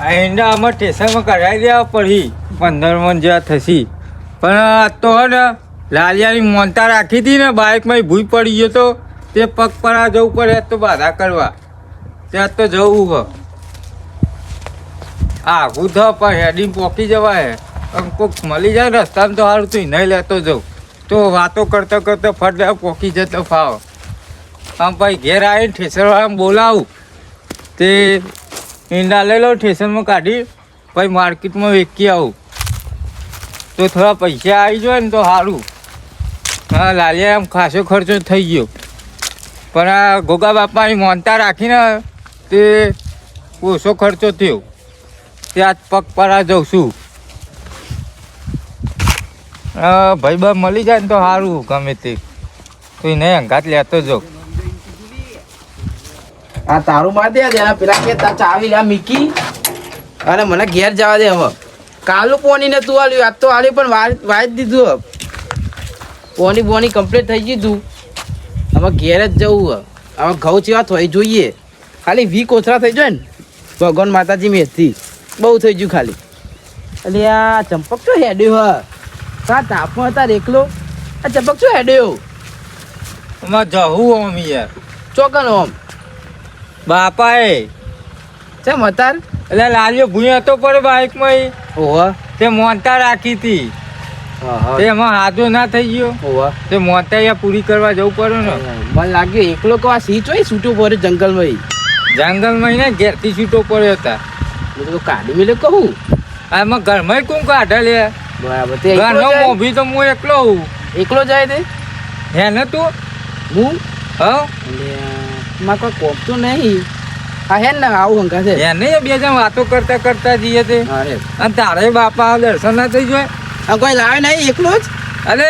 આ ઈંડા અમારે સ્ટેશનમાં કઢાવી દેવા પડી 15 મણ જેવા થશે. પણ આ તો હે ને લાલિયાની મોનતા રાખી હતી ને બાઇકમાં ભૂઈ પડી ગયો તો તે પગ પર જવું પડે તો બાધા કરવા ત્યાં તો જવું હ આઘું થ પણ હેડીને પોકી જવાય. કોઈક મળી જાય રસ્તામાં તો સારું તો નહીં લેતો જાઉં તો વાતો કરતા કરતા ફટ પોકી જતો ફાવ. આમ ભાઈ ઘેર આવીને ઠેસરવાળાને બોલાવું તે ઈંડા લઈ લો સ્ટેશનમાં કાઢી પછી માર્કેટમાં વેચી આવું તો થોડા પૈસા આવી જાય ને તો સારું. હા લાલિયા આમ ખાસો ખર્ચો થઈ ગયો પણ આ ગોગા બાપાની મોનતા રાખીને તે ઓછો ખર્ચો થયો તે આજ પગ પરા જઉં છું. ભાઈ બા મળી જાય ને તો સારું ગમે તે તો એને અંગાત લેતો જાઉં. આ તારું માર દે પેલા કે તા ચાવી લા મીકી અને મને ઘેર જવા દે. હવે કાલું પોની ને તું આલ્યું આજ તો આલ્યું પણ વાય દીધું. પોની બોની કમ્પ્લીટ થઈ ગયું. હવે ઘેર જ જવું. હવે ઘઉં ચેવા થઈ જોઈએ. ખાલી 20 કોથળા થઈ જાય ને ભગવાન માતાજી મેથી બહુ થઈ ગયું ખાલી. એટલે આ ચંપક તો હેડ્યો હ કા તાપમાં હતા એકલો. આ ચંપક શું હેડ્યો એમાં જવું આમ યાર ચોકન ઓમ બાપા એ ચમ અતાર એટલે લાલ્યો ભૂઈ હતો પડે બાઇકમાં ઓહ તે મોનતા રાખી હતી તે એમાં હાજો ના થઈ ગયો. ઓહ તે મોનતા અહીંયા પૂરી કરવા જવું પડે ને. મને લાગ્યું એકલો કો આ સિંહ હોય છૂટું પડે જંગલમાં. જંગલમાં ને ઘેરથી છૂટો પડ્યો હતા. તો કાઢી મેલે કહું આમાં ઘરમાં કોણ કાઢે લે. બરાબર તે ઘરનો મોભી તો હું એકલો હું. એકલો જાય તે હે ને તું હું હા માં કોઈ કોપ તો નહીં. હા હે ને આવું હંકા છે એને બે જણ વાતો કરતા કરતા જઈએ તે. અરે અને તારે બાપા દર્શન ના થઈ જાય. આ કોઈ લાવે નહીં એકલો જ. અરે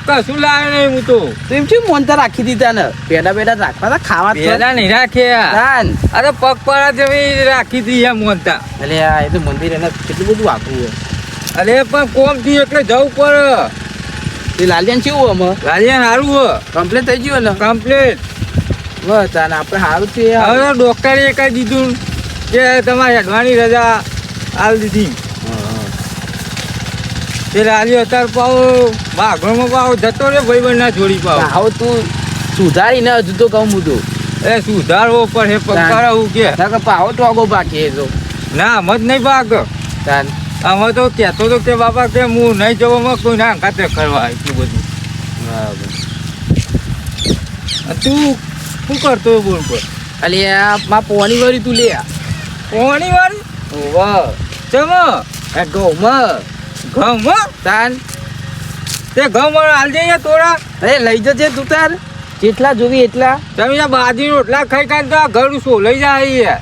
કશું લાવે નહીં હું તો. તો એમ શું મોનતા રાખી દીધા ને પેડા પેડા રાખવા હતા ખાવા પેલા નહીં રાખે દાન. અરે પગ પર જેવી રાખી હતી એમ મોનતા. એટલે આ એ તો મંદિર એને કેટલું બધું આપવું હોય. અરે પણ કોમ થી એટલે જવું પડે. એ લાલિયાન કેવું અમે લાલિયા સારું હો કમ્પ્લીટ થઈ ગયું ને કમ્પ્લીટ. બસ અને આપણે સારું છે હવે ડોક્ટરે કહી દીધું કે તમારે હેડવાની રજા આલ દીધી. તે લાલ્યો અત્યારે પાવો બાઘોમાં પાવો જતો રે ભાઈ બંધ ના જોડી પાવો. આવો તું સુધારી ને હજુ તો કહું બધું એ સુધારવો પડે પગ હું કે પાવો ટોગો બાકી તો ના આમ જ નહીં ભાગ. તાન આમાં તો કહેતો તો કે બાપા કે હું નહીં જવામાં કોઈ ના ખાતે કરવા એટલું બધું. બરાબર તું શું કરતો બોલ પર અલ્યા માં પોણી વાળી તું લે પોણી વાળી વાહ ચમ ઘઉંમાં ઘઉંમાં તાન તે ઘઉંમાં હાલ જઈએ થોડા. અરે લઈ જજે તું તાર જેટલા જોવી એટલા. તમે બાજી રોટલા ખાઈ ખાઈ તો ઘર સોલાઈ જાય.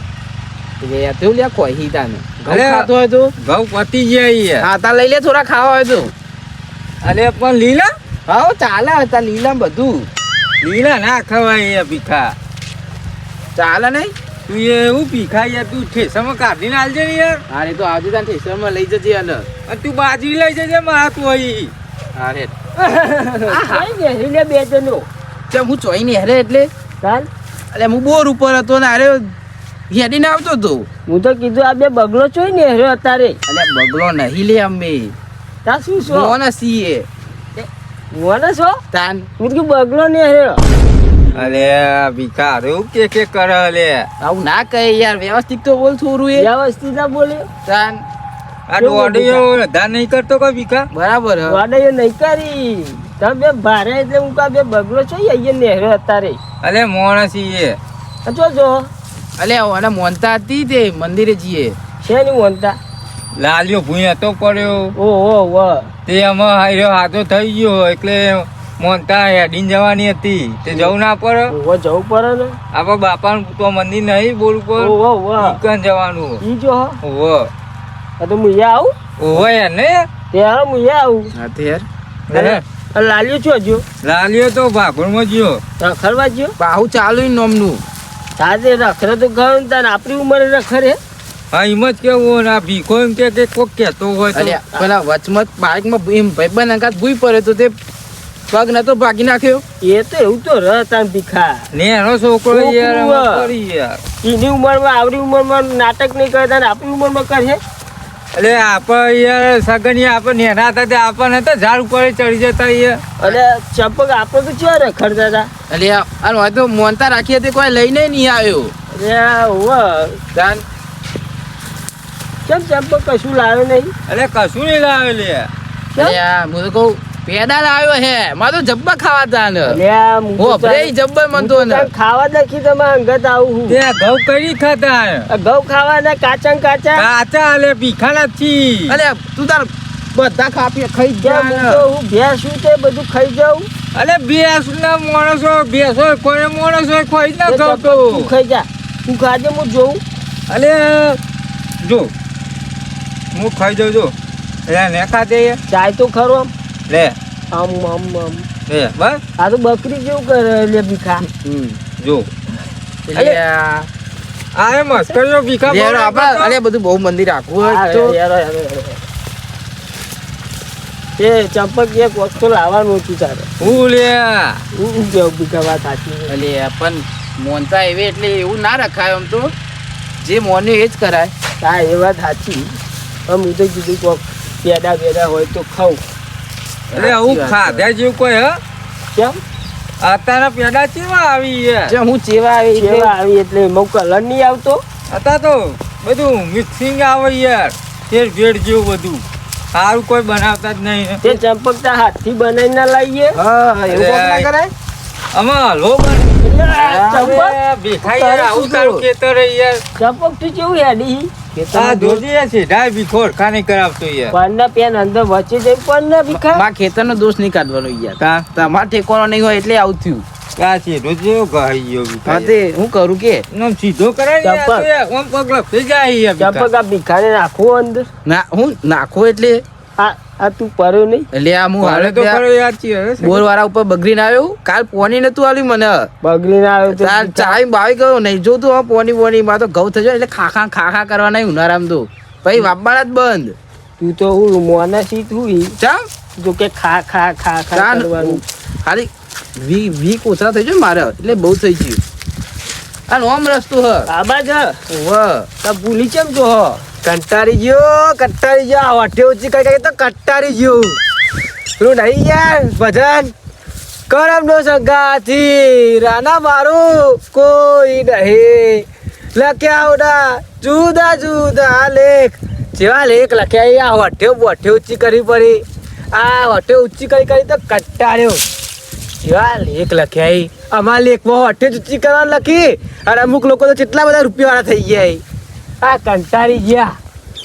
તું લ્યા કોઈ તાને ઘઉં અરે, ખાતો હોય તો ઘઉં પતી જાય. હા તા લઈ લે થોડા ખાવા હોય તો. અરે પણ લીલા હા ચાલે હતા લીલા બધું લીલા ના ખવાય ભીખા. ચાલે નહીં. તું એવું ભીખા યાર તું ઠેસામાં કાઢીને હાલજે ને યાર. અરે તો આવતી તાન ઠેસરમાં લઈ જજે અને તું બાજરી લઈ જજે મારા તું અહીં. અરે બે જણો ચમ હું ચોઈ ને હેરે એટલે ચાલ. અરે હું બોર ઉપર હતો ને અરે હેડીને આવતો હતો. હું તો કીધું આ બે બગલો ચોઈ ને હેરો અત્યારે. અરે બગલો નહીં લે અમે તા શું છો મોને છીએ મોને છો તાન. હું કીધું બગલો ને હેરો. અરે ભીખા એવું કે કરે લે. આવું ના કહે યાર વ્યવસ્થિત તો બોલ થોડું એ વ્યવસ્થિત ના બોલ્યો. તાન. આ દોડીઓ ધા નહીં કરતો કોઈ ભીખા. બરાબર હ. વાડાયો નહીં કરી તમે બે ભારે એટલે હું કા બે બગલો ચોઈ અહીંયા ને હેરો અત્યારે. અરે મોણસી એ જોજો અલે અને મોનતા હતી તે મંદિરે જઈએ છે ની મોનતા લાલ્યો ભૂઈ હતો પડ્યો. ઓહો તે આમાં હાર્યો હાથો થઈ ગયો એટલે મોનતા હેડીને જવાની હતી તે જવું ના પડે. ઓહો જવું પડે ને. આપણા બાપાનું તો મંદિર નહીં બોલવું પડે. ઓહો ઈકન જવાનું. ઈ જો ઓહો તો હું આવું ઓહો એને ત્યારે હું આવું. હા તે યાર લાલ્યો છો જો લાલ્યો તો ભાગોળમાં ગયો રખડવા ગયો. બાહુ ચાલુ નોમનું સાથે રખડે તો ઘણું તાને આપણી ઉંમરે રખડે. હા એમ જ કેવું ને આ ભીખો એમ કે કોક કહેતો હોય તો અલ્યા પેલા વચમત બાઇકમાં એમ ભાઈબંધ અંગાત ભૂઈ પડે તો તે પગ નતો ભાગી નાખ્યો. એ તો એવું તો રતાન ભીખા ને એનો છોકરો યાર છોકરું આમાં હે. કરી યાર એની ઉંમરમાં આવડી ઉંમરમાં નાટક નહીં કરતા ને આપણી ઉંમરમાં કરે એટલે આપણે યાર સગની આપણે નેના હતા તે આપણને તો ઝાડ ઉપર ચડી જતા યાર અને ચંપક આપણે તો ક્યાં રખડતા હતા એટલે આ હોય તો મોનતા રાખી હતી કોઈ લઈને નહીં આવ્યો. અરે હોવે. તાન કેમ ચંપક કશું લાવ્યો નહીં એટલે કશું નહીં લાવે લે અરે આ હું તો કહું પેડા લાવ્યો હે મારે તો જબ્બા ખાવા તા ને. અલ્યા, હું તો હો બ્રે જબ્બર હું મનતો તો ને. તાર ખાવા દખી તમે અંગત આવું હું. તે ઘઉં કરી ખાતા આ ઘઉં ખાવાના કાચા ને કાચા કાચા એટલે ભીખા નથી અલે તું તાર બધા ખાઈ કેમ હું તો હું ભેંસું તે બધું ખાઈ જાઉં અલે ભેંસ ના માણસો ભેંસો કોઈ માણસો કોઈ ના તે ખાવ ચંપક તું ખાઈ જા તું ખાજે હું જોઉં અલે જો હું ખાઈ જાઉં જો એટલે ને ખાતે ચાય તો ખરો લે આમ આમ આમ લે બસ આ તો બકરી જેવું કરે લે ભીખા જો અલે આ એ મસ્કરીઓ ભીખા યાર બોલાવતા આપા હતા. અલે બધું બહુ મંદિર રાખવું હોય આ તો યાર, યાર. એ ચંપક એક વખત લાવવાનું હતું તારે હું લે હું કેવું ભીખા વાત સાચી છે. અલે પણ મોનતા એવી એટલે એવું ના રખાય આમ તો જે મોન્યું એ જ કરાય. હા એ વાત સાચી પણ હું તો કીધું કોક પેડા બેડા હોય તો ખાઉં એટલે હું ખાધા જેવું કોઈ હ કેમ અત્યારે પેડા ચેવા આવી યાર જે હું ચેવા આવી કેવા આવી એટલે એમાં કલર નહીં આવતો અત્યારે તો બધું મિક્સિંગ આવે યાર ફેર ભેડ જેવું બધું સારું કોઈ બનાવતા જ નહીં તે ચંપકતા હાથથી બનાવીને ના લાવીએ હા એવું કોક ના કરાય. આમાં લો ચંપક ભીખા યાર આવું તારું ખેતર હે યાર ચંપક તું કેવું હેડી આ જોજે સીધા ભીખોર ખાની કરાવતો યાર પરના પેન અંદર વચ્ચે જઈ પરના ભીખા માં ખેતરનો દોષ નહીં કાઢવાનો યાર. કા તમારે ઠેકોનો નહીં હોય એટલે આવું થયું. કા સીધો જેવો ગઈ ગયો ભીખા હા તે હું કરું કે આમ સીધો કરાય ને ચંપક. યાર, આમ પગ લપસી જાય યાર ભીખા. ચંપક આ ભીખાને નાખવું અંદર ના હું નાખો એટલે આ તું પડ્યો નહીં એટલે આ હું હાલે હાલે તો ખરો યાર ચી હવે છે. બોર વાળા ઉપર બગડીને આવ્યો કાલ પોની નતું આવ્યું મને. બગડીને આવ્યો તો તાર ભીખા. ચાય બાવી ગયો નહીં જોતું હવે પોની બોની માં તો ઘઉં થજો એટલે ખા કરવાના ઉનાળામાં તો પછી વાપવાના જ બંધ. તું તો હું મોના સીટ હુઈ ચાલ જો કે ખા કરવાનું ખાલી વીક ઓછા થઈ જાય મારે એટલે બહુ થઈ ગયું. આ નોમ રસ્તો હ આબા જ વાહ તો ભૂલી ચમ તો હ કંટાળી ગયો હોટે ઊંચી કઈ તો કંટાળી ગયો પેલું નહીં યાર ભજન કરમ નો સંગાથી રાના મારું કોઈ નહીં લખ્યા ઓડા જુદા જુદા લેખ જેવા લેખ લખ્યા આ હોટે ઊંચી કરવી પડી આ હોટે ઊંચી કરી તો કંટાળ્યો જેવા લેખ લખ્યા ઈ. અમારા લેખમાં હોટે જ ઊંચી કરવાનું લખી અને અમુક લોકો તો કેટલા બધા રૂપિયાવાળા થઈ ગયા ઈ. આ કંટાળી ગયા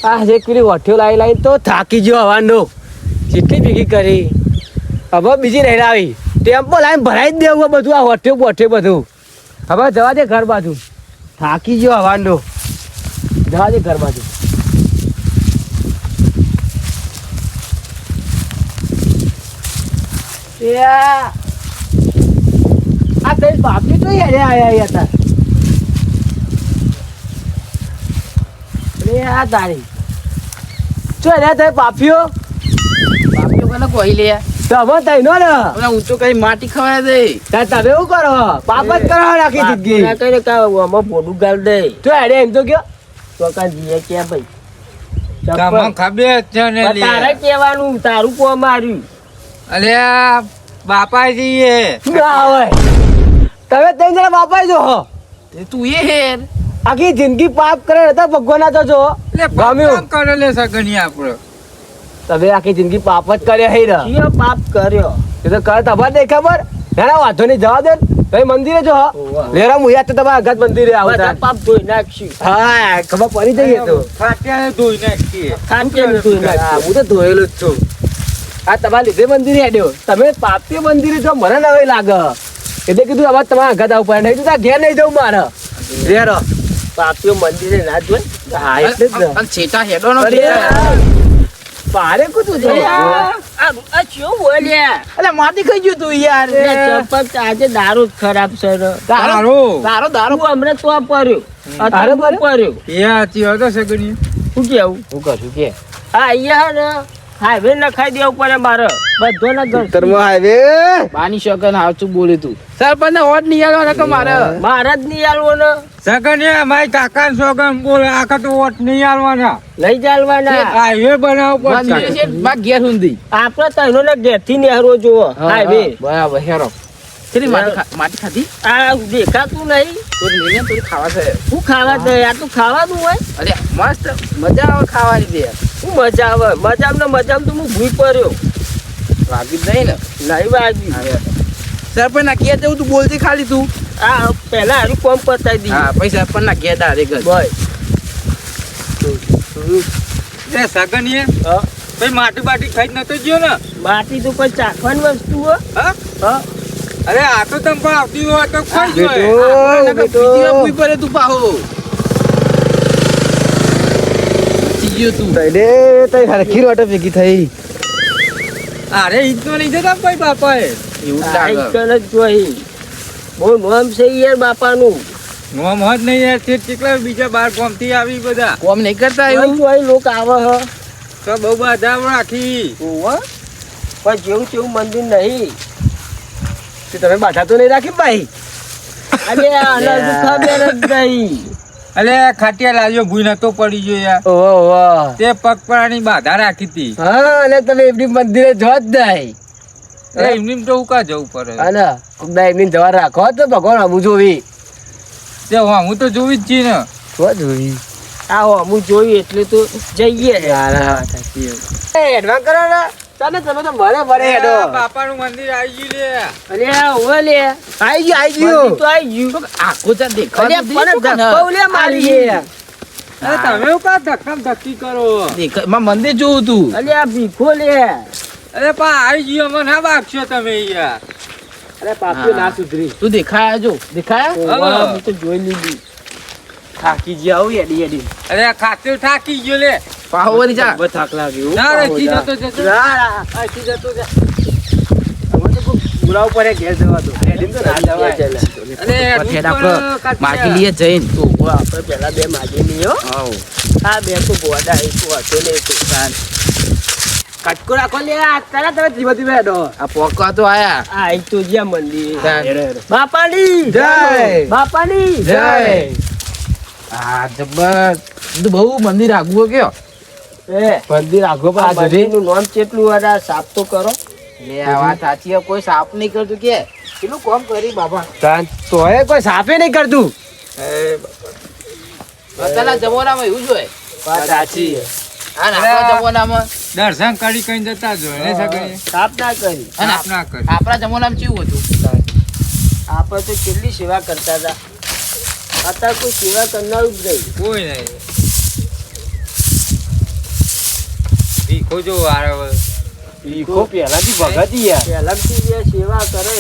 આ એક પેલી હોઠીઓ લાવી તો થાકી ગયો હવાનો જેટલી ભેગી કરી હવે બીજી નહીં લાવી ટેમ્પો લાવીને ભરાઈ જ દેવું બધું આ હોઠીઓ બોઠીઓ બધું હવે જવા દે ઘર બાજુ થાકી ગયો હવાનો જવા દે ઘર બાજુ આ કઈ બાપી તો આયા હતા આ તારી ચો ને તે પાફિયો કોને કોઈ લે તમે તઈનો ને ઓલા ઊંચો કરી માટી ખવાય દે. તમે એવું કરો પાપ જ કરો રાખી દીધી ના કઈને કા આમાં પોડું ગાલ દે તો એડે એમ તો કયો તો કા જીએ ક્યાં ભાઈ તમને ખબર જ છે ને પણ તારે લે. કહેવાનું તારું કો માર્યું અલ્યા બાપાજી એ ના હોય તમે ત્રણ જણા બાપાઈ જો હો તે તું એ હેર આખી જિંદગી પાપ કરે હતા ભગવાન તો જો એટલે ગમ્યું બાપ કરે લે સગની આપણો તમે આખી જિંદગી પાપ જ કરે હે ને કયો પાપ કર્યો એ તો કર તમારે નહીં ખબર ના વાંધો નહીં જવા દે તમે મંદિરે જો હો ઓવા. લેરા હું યાદ તો તમારા અગાત મંદિરે બધા આવતા પાપ ધોઈ નાખશું હા ખબર પડી જઈએ તો ખાટ્યા ધોઈ નાખીએ ખાંચે ધોઈ હા, નાખશું હું તો ધોયેલું જ છું આ તમારા લીધે મંદિરે હેડ્યો તમે પાપી મંદિરે જો મને નવી લાગે એટલે કીધું હવે તમારા અગાત આવું પડે નહીં તો તાર ઘેર નહીં જવું મારે લેરો પાપીઓ મંદિરે ના જોઈ હા એટલે જ ને. અને છેટા હેડો નો અરે, પારે કૂદું છે આ શું બોલ્યા એટલે માટી ખાઈ ગયું તું યાર. ચંપક આજે દારૂ જ ખરાબ છે રે. તારો તારો દારૂ હું હમણાં તો પડ્યો તારે અત્યારે પડ્યો? પડ્યો એ હાચી હતો સગની શું કેવું હું કશું કે હા અહીંયા હે ને હાઈવે નખાઈ દેવું પડે મારે બધો ના ઘર ઉત્તરમાં હાઈવે બાની શકન હાચું બોલે તું સરપંચ ને હોટ નહીં આલો કે મારે મારે જ નહીં આલવો ને સગનિયા મારી કાકા સોગન બોલે આખા તો વોટ નહીં આલવાના લઈ ચાલવાના હાઈવે બનાવવો મંદિર પડશે છે માર ઘેર સુધી આપડે તૈનો ને ઘેર થી નેહરો જોવો હાઈવે બરાબર હેરો કેટલી માટી ખાધી આ દેખાતું નહીં થોડી લઈને થોડી ખાવા છે શું ખાવા દે આ તો ખાવાનું હોય અરે મસ્ત મજા આવે ખાવાની દે શું મજા આવે મજામ તો હું ભૂઈ પડ્યો વાગી જ નહીં ને નહીં વાગ્યું સરપંચ ના ઘેર જવું તું બોલતી ખાલી તું આ પેલા હારું કોમ પતાવી દી હા પછી સરપંચ ના ઘેર ડાયરેક્ટ બોય એ સગનિયા ભાઈ માટી બાટી ખાઈ જ નતો ગયો ને માટી તો કોઈ ચાખવાની વસ્તુ હો હા હા અરે આ તો તમે પણ આવતી હોય તો ખાઈ બેટો, જોઈએ બીજી વાર ભૂઈ પડે તું પાહો ચીજો તું તઈને તઈ હરખી રોટે ભેગી થઈ અરે ઈદનો નહીં જતા ભાઈ બાપાએ એવું જ લાગે જ જોઈ બહુ નામ છે યાર બાપાનું નોમ હોત નહીં યાર તે કેટલા બીજા બાર ગામથી આવી બધા કોમ નહીં કરતા એવું એવું જોઈ લોક આવે હ તો બહુ બધા રાખી ઓવા પણ જેવું તેવું મંદિર નહીં તે તમે બાધા તો નહીં રાખી ભાઈ અરે આના તો ખબર જ નહીં અલે ખાટિયા લાલ્યો ભૂઈ નતો પડી ગયો યાર ઓહો ઓહો તે પગપરાની બાધા રાખી હતી હા અને તમે એમની મંદિરે જો જ નહીં એમની તો ઉકા જવું પડે અને કોકના એમની જવા રાખો તો ભગવાન આવું જોવી તે હું તો જોવી જ છી ને જો જોવી આવો અમુક જોયું એટલે તો જઈએ એડવાન્સ કરો ને તમે તો મળે હેડો બાપાનું મંદિર આવી ગયું લે અરે ઓવે લે આઈ ગયું મંદિર તો આઈ ગયું આખો ચા અરે દેખાય પણ ધક્કો લે મારી અરે તમે ઉકા ધક્કમ ધક્કી કરો દેખાય માં મંદિર જોવું તું અરે આ ભીખો લે અરે પા આવી ગયો મને ના બાગશો તમે યાર અરે પાછું ના સુધરી તું દેખાય જો દેખાય ઓવા હું તો જોઈ લીધી થાકી ગયા આવું એડી અરે ખાતે થાકી ગયો લે પાહો વળી જા બહુ થાક લાગ્યો ના રે જી જતો જતો અહીંથી જતો જા હવે તો કોઈ બોલાવ પડે ઘેર જવા દો એડી તો ના જવાય અરે ઠેડ આપણે માગી લઈએ જઈને તો આપણે પેલા બે માગી લીયો આવ આ બે તો ગોડા એક હતો ને એક કાન કટકો રાખો લે આ તારા તમે ધીમે ધીમે હેડો આ પોકા તો આયા આ એક તો જ્યાં મંદિર તાન. બાપાની જય. બાપાની જય આ જબર બધું બહુ મંદિર આગું કયો એ મંદિર આગો પર આ આ જરી મંદિરનું નામ કેટલું વાળા સાફ તો કરો લે આ વાત સાચી છે. કોઈ સાફ નહીં કરતું કે કેટલું કામ કરી બાબા તાન તોય કોઈ સાફે નહીં કરતું અત્યારના જમાનામાં એવું જ હોય વાત સાચી અને આપણા જમાનામાં દર્શન કરી કઈ જતા જો ને સગઈ સાફ ના કરી અને સાફ ના કરી આપણા જમાનામાં કેવું હતું આપણે તો કેટલી સેવા કરતા હતા અત્યારે કોઈ સેવા કરનારું જ નહીં કોઈ નહીં ભીખો જો આરે ઈકો પહેલાથી ભગતી યાર પહેલાથી જે સેવા કરે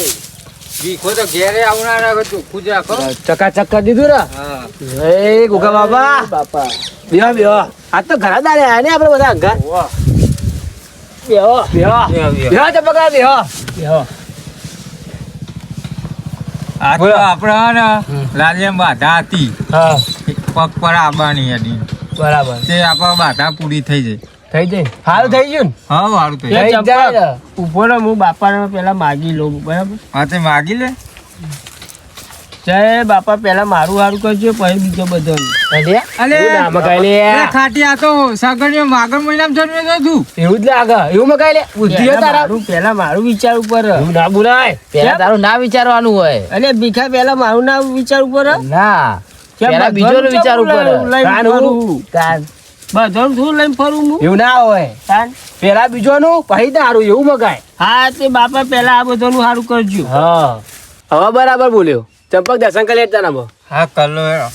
ભીખો તો ઘેરે આવનારા હતું ખુદ રાખો ચકાચક કરી દીધું ને હા જય ગુગા બાબા બાપા બેહો બેહો આ તો ઘણા દાડે આયા ને આપણે બધા અંગા બેહો બેહો બેહો ચપકા બેહો બેહો આ તો આપણા ને લાલિયમ બાધા હતી હા પગ પર આવવાની હતી બરાબર તે આપણા બાધા પૂરી થઈ જાય થઈ જાય હારું થઈ ગયું ને હા વાળું થઈ એ જાય થઈ જાય ને. ઉભો રહો હું બાપાને પેલા માગી લઉં બરાબર હા તે માગી લે જય બાપા પેલા મારું હારું કરજો પછી બીજો બધો અલે અલે એવું ના મગાય લે. અરે ખાટી આ તો સગણીઓ માગણ મહિનામાં જન્મે તો તું એવું જ લાગે એવું મગાય લે બુદ્ધિ હે તારા પેલા મારું વિચાર ઉપર એવું ના બોલાય પેલા તારું ના વિચારવાનું હોય અને ભીખા પેલા મારું ના વિચાર ઉપર ના કેમ પેલા બીજો બધાનું વિચાર ચમ ઉપર લઈને તાન ફરું? હું તાન બધાનું થોડું લઈને ફરું હું એવું ના હોય તાન? પેલા બીજોનું પછી તારું એવું મગાય હા તે બાપા પેલા આ બધાનું સારું કરજો હા હવે બરાબર બોલ્યો ચંપક દર્શન કરી લેતા ના હા કલો હેરો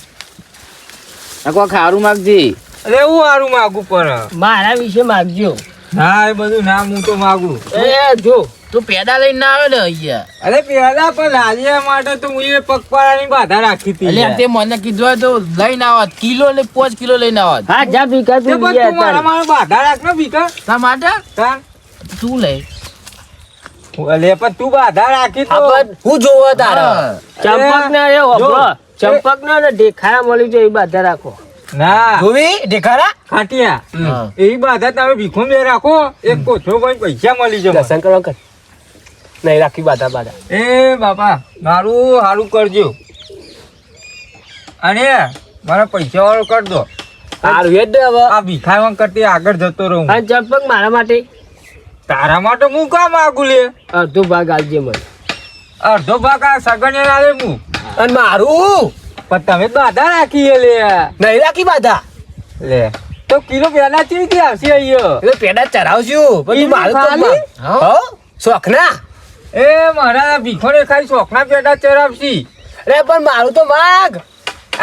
કોઈ ખારું માગજી અરે હું હારું માગું પર મારા વિશે માગજો હા એ બધું નામ હું તો માગું એ જો તું પેડા લઈને ના આવે ને અહીંયા અરે પેલા પણ લાલિયા માટે તો હું એ પગપાળાની બાધા રાખી હતી એટલે તે મને કીધું હોય તો લઈને આવત કિલો ને 5 કિલો લઈને આવત હા જા ભીખા તે તું પણ તું મારા મારા બાધા રાખ ને બીકા તા માટે તાન તું લઈ અલે પણ તું બાધા રાખી તો હું જોવો તારા હા. ચંપક ને એ હોભળો જો. ચંપક ને દેખાયા મળી જાય એ બધા રાખો ના જોવી દેખાડા ખાટિયા હા. એવી બાધા તમે ભીખો બે રાખો એક કોથળો ભાઈ પૈસા મળી જશે દર્શન કરવા કર નહીં રાખી બાધા બાધા એ બાપા મારું સારું કરજો અને મારા પૈસા વાળો કરી દો સારું હેડ દે હવે આ ભીખાવા કરતી આગળ જતો રહું અને ચંપક મારા માટે તારા માટે હું કામ આગું લે અડધો ભાગ આલજે મને. અડધો ભાગ આ સગને આલે હું અને મારું પણ તમે બાધા રાખી હે લે નહીં રાખી બાધા લે તો કિલો પેલા ચીવી આવશે અહીંયા એટલે પેડા ચરાવશું પણ તું મારું તો ખાલી? હો શોખના એ મારા ભીખોને ખાલી શોખના પેડા ચરાવશી અરે પણ મારું તો માગ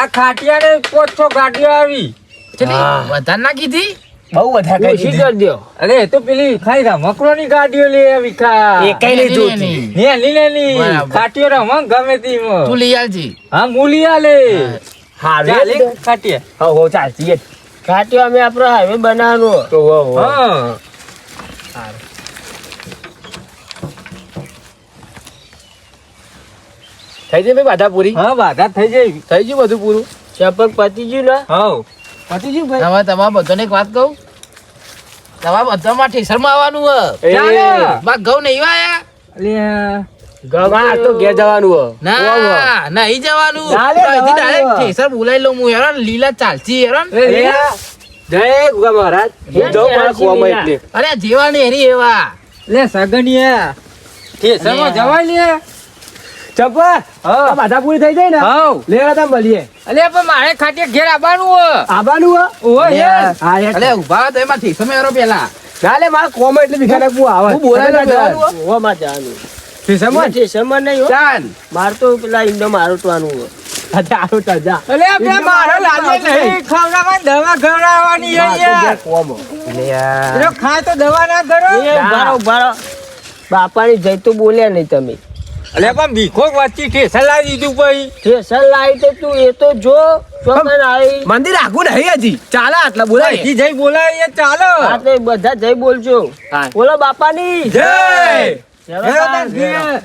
આ ખાટિયાને 5-6 ગાડીઓ આવી ચલી હા. વધારે ના કીધી બહુ વધારે ઓછી કરી કરી દ્યો. અરે એ તો પેલી ખાઈ રમકડોની ગાડીઓ લે ભીખા એકેય નહીં જોતી નેની બરાબર. ખાટીઓ રમક ગમે તી તું લઈ આવજી હા મૂલિયા લે હારું ચાલે હેડ દે. ખાટિયા હો ચાલતી હેડ. ખાટીઓ અમે આપણો હાઈવે બનાવવાનો. તો હો હો હા થઈ જઈ ભાઈ બાધા પૂરી હા બાધા થઈ જાય થઈ ગયું બધું પૂરું ચંપક પતી ગયું ને? હવ પતી ગયું ભાઈ હવે તમારા બધાને એક વાત કહું તમારા બધામાં ઠેસરમાં આવવાનું હ એ, ચાલે. બા ઘઉં નહીં વાયા અલ્યા ગવા તો ઘેર જવાનું હો ના નહીં જવાનું ચાલે, અહીંથી જવાનું direct હ. ઠેસર બોલાવી લઉં હું હેરાન લીલા ચાલસી હેરાન એ અરે, જય ગુગા મહારાજ હું જાઉં મારા કૂવામાં એટલે અરે જેવા ને એની એવા લે સગનિયા ઠેસરમાં જવાય લે ચંપા હા. આ બાધા પૂરી થઈ જાય ને હવ લેવા તા મળીએ અલ્યા પણ મારે ખાટિયા ઘેર આવવાનું હો આવવાનું હો ઓહો યસ હા હેડ. અલે ઉભા રહો તો એમાં ઠેસરમાં એરો પેલા ના લે મારા કોમાં એટલે ભીખા નાખવું આવે હું બોલાવી લઉં જવાનું હો? ગોવામાં જવાનું. ખિસ્સામાં? સ્ટેશનમાં નહીં હો. ચાલ મારે તો પેલા ઈંડો મારતવાનું હો. અચ્છા, આવું ચાલ, જા. અલ્યા બે મારો લાગે નહીં ખવડાવવાની દવા ખવડાવવાની મારે તો અહીંયા ઘેર કોમો. પેલો ખાય તો દવા ના કરો એ ઉભા રહો, ઉભા રહો. બાપાની જઈ તો બોલ્યા નહીં તમે. અલ્યા પણ ભીખો વચ્ચે ઠેસર લાવી દીધું પછી સ્ટેશન લાવી તો તું એ તો જો ચોકન આવી. મંદિર આખું નહીં હજી ચાલે આટલા બોલાય અહીંથી જઈ બોલાવીએ ચાલો આ તો બધા જઈ બોલજો. હા. બોલો બાપાની જય ચલો હેરો તાર. તાર ઘેર.